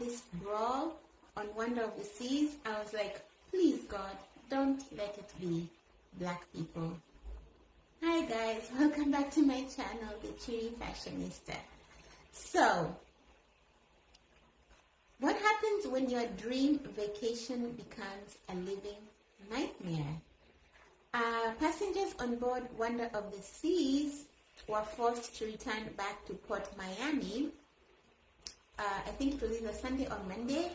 this brawl on Wonder of the Seas, I was like, please God, don't let it be black people. Hi guys, welcome back to my channel, The Cheery Fashionista. So, what happens when your dream vacation becomes a living nightmare? Passengers on board Wonder of the Seas were forced to return back to Port Miami. I think it was either Sunday or Monday,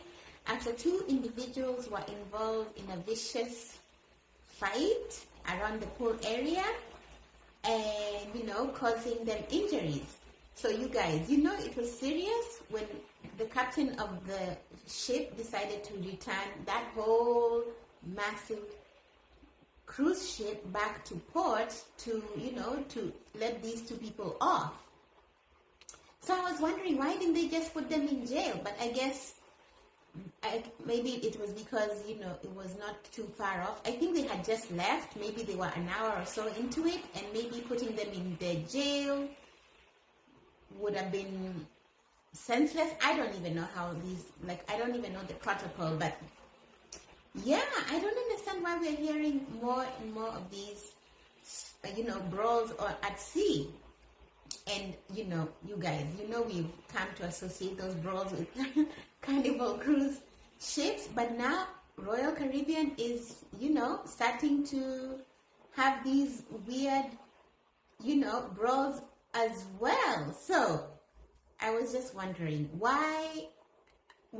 after two individuals were involved in a vicious fight around the pool area and, causing them injuries. So you guys, it was serious when the captain of the ship decided to return that whole massive cruise ship back to port to let these two people off. So I was wondering, why didn't they just put them in jail? But I guess maybe it was because, it was not too far off. I think they had just left. Maybe they were an hour or so into it, and maybe putting them in the jail would have been senseless. I don't even know how I don't even know the protocol, but yeah, I don't understand why we're hearing more and more of these, brawls or at sea. And, you guys, we've come to associate those brawls with Carnival cruise ships, but now Royal Caribbean is, starting to have these weird, brawls as well. So I was just wondering, what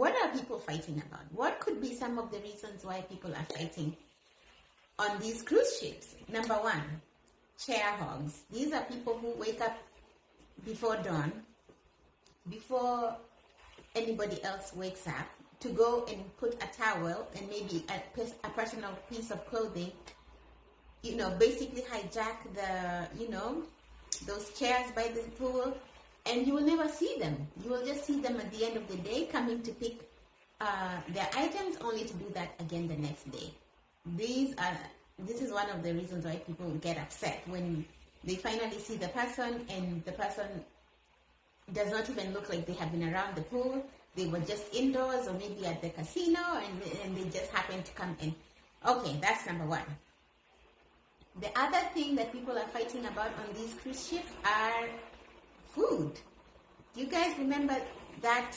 are people fighting about? What could be some of the reasons why people are fighting on these cruise ships? Number one, chair hogs. These are people who wake up before dawn, before anybody else wakes up, to go and put a towel and maybe a personal piece of clothing, basically hijack those chairs by the pool, and you will never see them. You will just see them at the end of the day coming to pick their items, only to do that again the next day. This is one of the reasons why people get upset when they finally see the person and the person does not even look like they have been around the pool. They were just indoors or maybe at the casino and they just happened to come in. Okay, that's number one. The other thing that people are fighting about on these cruise ships are food. You guys remember that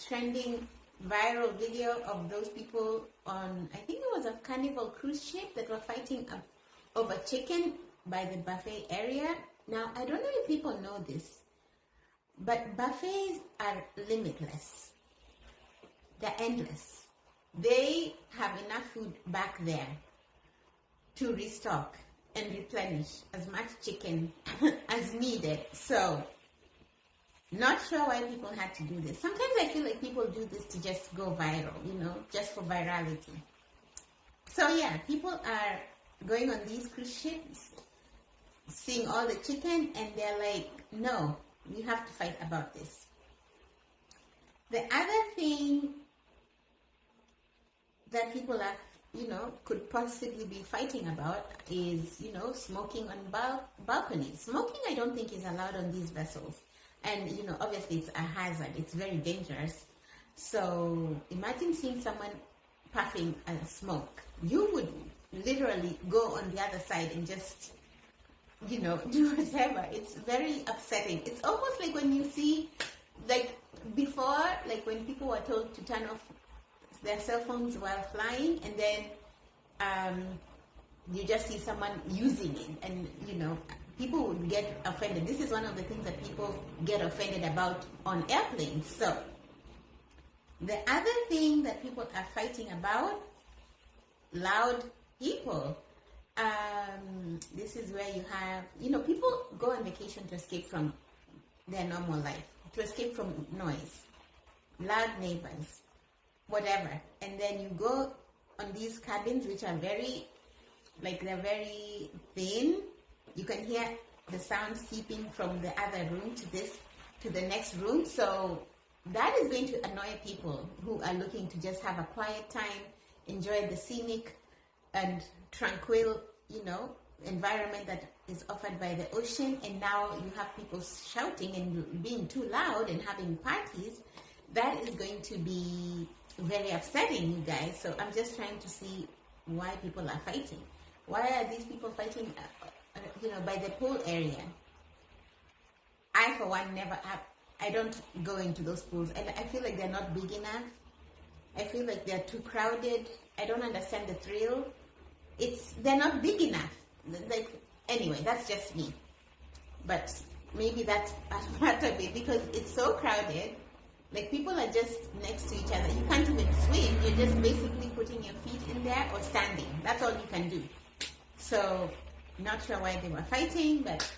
trending viral video of those people on, I think it was a Carnival cruise ship, that were fighting over chicken by the buffet area? Now, I don't know if people know this, but buffets are limitless. They're endless. They have enough food back there to restock and replenish as much chicken as needed. So, not sure why people had to do this. Sometimes I feel like people do this to just go viral, just for virality. So yeah, people are going on these cruise ships, seeing all the chicken, and they're like, no, we have to fight about this. The other thing that people are, could possibly be fighting about is, smoking on balconies. Smoking, I don't think, is allowed on these vessels. And, obviously it's a hazard. It's very dangerous. So imagine seeing someone puffing smoke. You would literally go on the other side and just, do whatever. It's very upsetting. It's almost like when you see, before, when people were told to turn off their cell phones while flying, and then you just see someone using it, and, people would get offended. This is one of the things that people get offended about on airplanes. So, the other thing that people are fighting about, loud people. This is where you have, people go on vacation to escape from their normal life, to escape from noise, loud neighbors, whatever. And then you go on these cabins, which are very, they're very thin. You can hear the sound seeping from the other room to the next room. So that is going to annoy people who are looking to just have a quiet time, enjoy the scenic and tranquil, environment that is offered by the ocean. And now you have people shouting and being too loud and having parties. that is going to be very upsetting, you guys. So I'm just trying to see why people are fighting. Why are these people fighting, by the pool area? I, for one, I don't go into those pools. And I feel like they're not big enough. I feel like they're too crowded. I don't understand the thrill. They're not big enough. Anyway, that's just me. But maybe that's a part of it, because it's so crowded. Like, people are just next to each other. You can't even swim. You're just basically putting your feet in there or standing. That's all you can do. So, not sure why they were fighting, but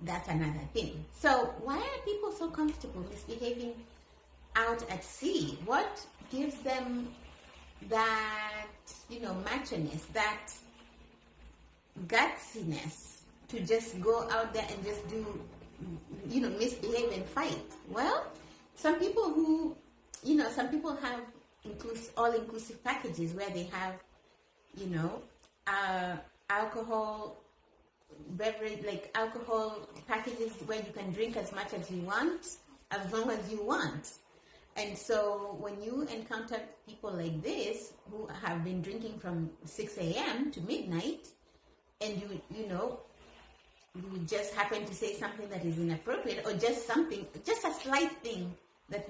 that's another thing. So, why are people so comfortable misbehaving out at sea? What gives them that, macho-ness, that gutsiness to just go out there and just do, misbehave and fight? Well, some people have all-inclusive packages where they have, alcohol beverage, like alcohol packages where you can drink as much as you want, as long as you want. And so when you encounter people like this who have been drinking from 6 a.m. to midnight, and you just happen to say something that is inappropriate, or just a slight thing that,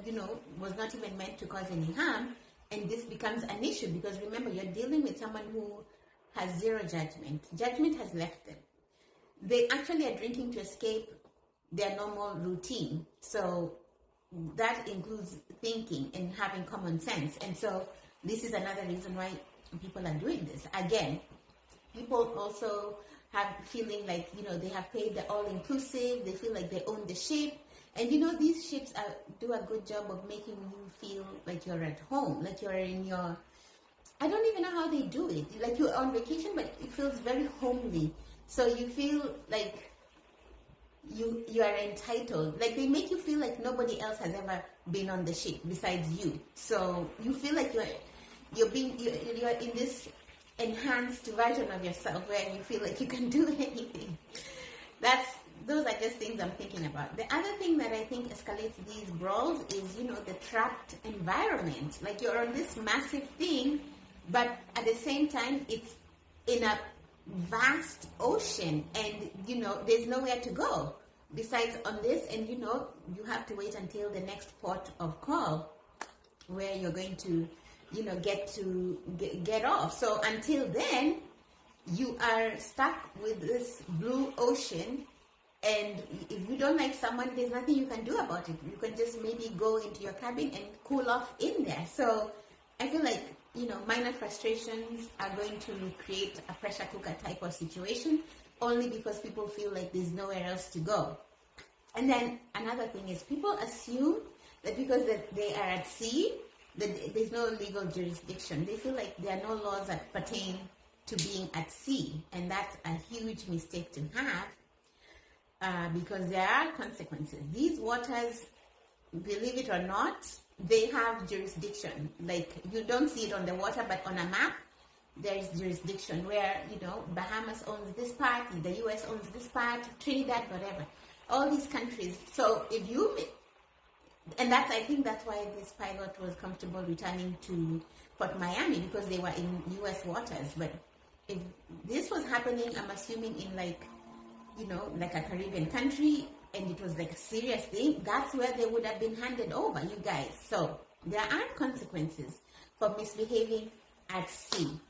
was not even meant to cause any harm, and this becomes an issue, because remember, you're dealing with someone who has zero judgment. Judgment has left them. They actually are drinking to escape their normal routine. So that includes thinking and having common sense. And so this is another reason why people are doing this. Again, people also have feeling like, they have paid the all-inclusive. They feel like they own the ship. And, these ships do a good job of making you feel like you're at home, like you're in your... I don't even know how they do it. Like, you're on vacation, but it feels very homely. So you feel like you are entitled. Like, they make you feel like nobody else has ever been on the ship besides you. So you feel like you're in this enhanced version of yourself where you feel like you can do anything. Those are just things I'm thinking about. The other thing that I think escalates these brawls is, the trapped environment. Like, you're on this massive thing, but at the same time, it's in a vast ocean, and, there's nowhere to go besides on this, and, you have to wait until the next port of call where you're going to, get off. So until then, you are stuck with this blue ocean. And if you don't like someone, there's nothing you can do about it. You can just maybe go into your cabin and cool off in there. So I feel like, minor frustrations are going to create a pressure cooker type of situation, only because people feel like there's nowhere else to go. And then another thing is, people assume that because they are at sea, that there's no legal jurisdiction. They feel like there are no laws that pertain to being at sea. And that's a huge mistake to have. Because there are consequences. These waters, believe it or not, they have jurisdiction. Like, you don't see it on the water, but on a map, there is jurisdiction where, Bahamas owns this part, the US owns this part, Trinidad, whatever. All these countries. So I think that's why this pilot was comfortable returning to Port Miami, because they were in US waters. But if this was happening, I'm assuming in like a Caribbean country, and it was like a serious thing, that's where they would have been handed over, you guys. So there are consequences for misbehaving at sea.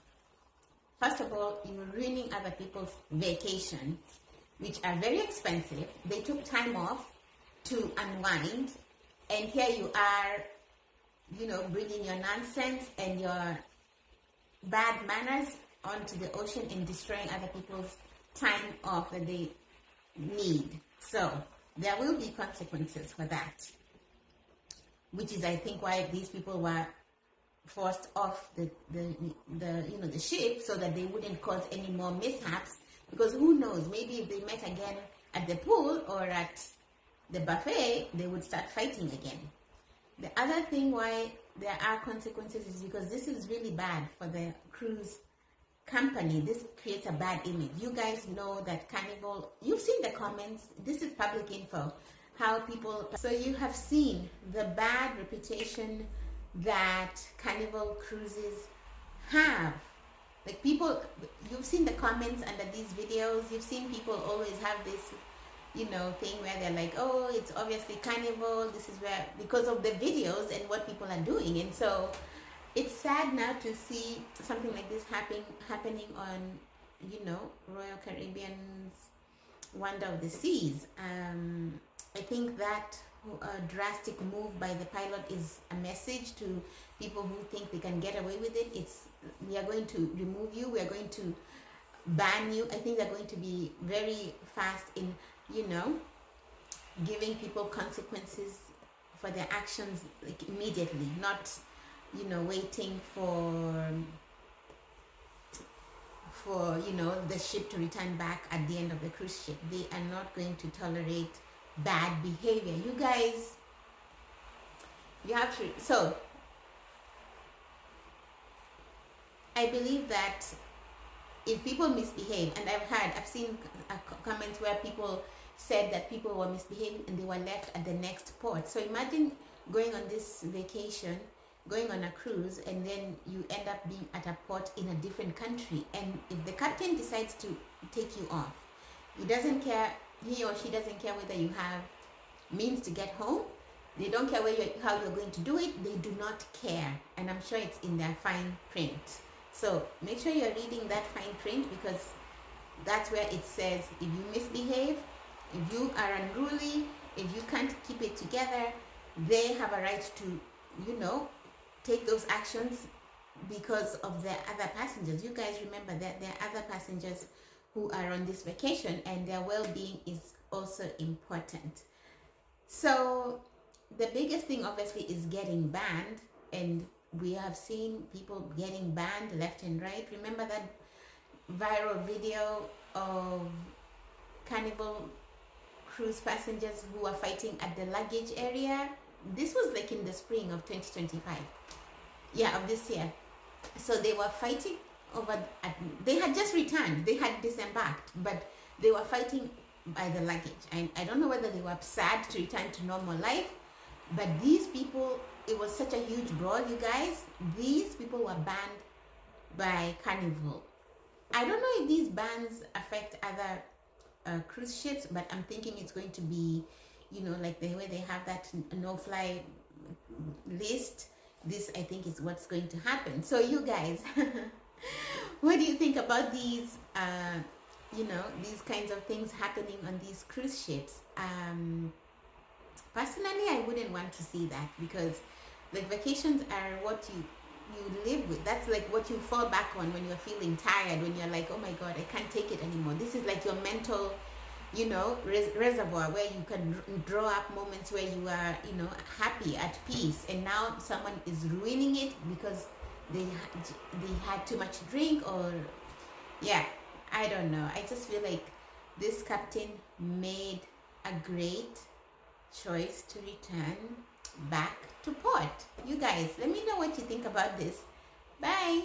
First of all, you're ruining other people's vacations, which are very expensive. They took time off to unwind, and here you are, bringing your nonsense and your bad manners onto the ocean and destroying other people's time off that they need. So there will be consequences for that, which is, I think, why these people were forced off the ship, so that they wouldn't cause any more mishaps. Because who knows, maybe if they met again at the pool or at the buffet, they would start fighting again. The other thing why there are consequences is because this is really bad for the cruise company. This creates a bad image. You guys know that Carnival, you've seen the comments, this is public info. how people, so you have seen the bad reputation that Carnival cruises have. Like people, you've seen the comments under these videos, you've seen people always have this, you know, thing where they're like, oh, it's obviously Carnival, this is where, because of the videos and what people are doing. And so it's sad now to see something like this happening on, you know, Royal Caribbean's Wonder of the Seas. I think that drastic move by the pilot is a message to people who think they can get away with it. It's, we are going to remove you, we are going to ban you. I think they're going to be very fast in, you know, giving people consequences for their actions, like immediately, not, you know, waiting for you know, the ship to return back at the end of the cruise ship. They are not going to tolerate bad behavior. You guys, you have to, so I believe that if people misbehave, and I've seen comments where people said that people were misbehaving and they were left at the next port. So imagine going on this vacation, going on a cruise, and then you end up being at a port in a different country, and if the captain decides to take you off, he doesn't care, he or she doesn't care whether you have means to get home, they don't care how you're going to do it, they do not care. And I'm sure it's in their fine print. So make sure you're reading that fine print, because that's where it says if you misbehave, if you are unruly, if you can't keep it together, they have a right to, you know, take those actions because of the other passengers. You guys remember that there are other passengers who are on this vacation, and their well-being is also important. So the biggest thing obviously is getting banned, and we have seen people getting banned left and right. Remember that viral video of Carnival cruise passengers who were fighting at the luggage area? This was like in the spring of 2025, yeah, of this year. So they were fighting over, they had just returned, they had disembarked, but they were fighting by the luggage. I don't know whether they were sad to return to normal life, but these people, it was such a huge brawl, you guys. These people were banned by Carnival. I don't know if these bans affect other cruise ships, but I'm thinking it's going to be, you know, like the way they have that no-fly list. This, I think, is what's going to happen. So you guys, what do you think about these, you know, these kinds of things happening on these cruise ships? Personally, I wouldn't want to see that, because like vacations are what you live with. That's like what you fall back on when you're feeling tired, when you're like, oh my god, I can't take it anymore. This is like your mental, you know, reservoir where you can draw up moments where you are, you know, happy, at peace. And now someone is ruining it because they had too much drink, or yeah, I don't know. I just feel like this captain made a great choice to return back to port. You guys, let me know what you think about this. Bye.